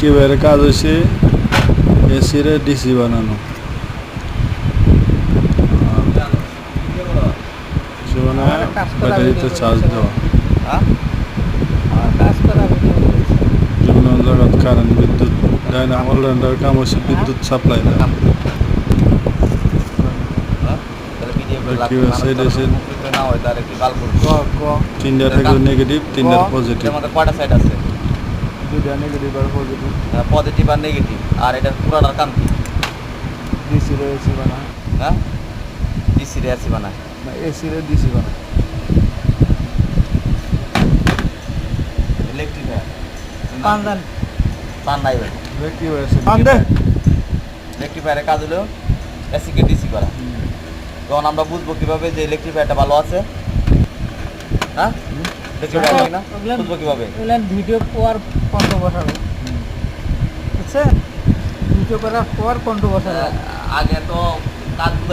রেক্টিফায়ারের কাজ হচ্ছে এসির ডিসি বানানো, মানে ব্যাটারিতে চার্জ দেওয়া। বিভিন্ন জায়গাত কারেন্ট বিদ্যুৎ দেয় না, অলরাউন্ডার কাম হচ্ছে বিদ্যুৎ সাপ্লাই দেয়। তিনটা থেকে নেগেটিভ, তিনটা পজিটিভ। কয়টা সাইড আছে? দুইটা নেগেটিভ আর পজিটিভ। পজিটিভ আর নেগেটিভ। আর এটা পুরাটার কাম কি? ডিসি রে এসি বানায়। হ্যাঁ, ডিসি রে এসি বানায় না, এসি রে ডিসি বানায়। ইলেকট্রিফায়ার ইলেকট্রিফায়ারের কাজ হলো এসিকে ডিসি করা। তখন আমরা বুঝবো কিভাবে যে ইলেকট্রিফায়ারটা ভালো আছে? হ্যাঁ, বুঝবো কিভাবে? ভিডিও পর কন্ট্রো বসাবে, বুঝছেন? ভিডিও করার পর কন্ট্রো বসাবে। আগে তো কাজ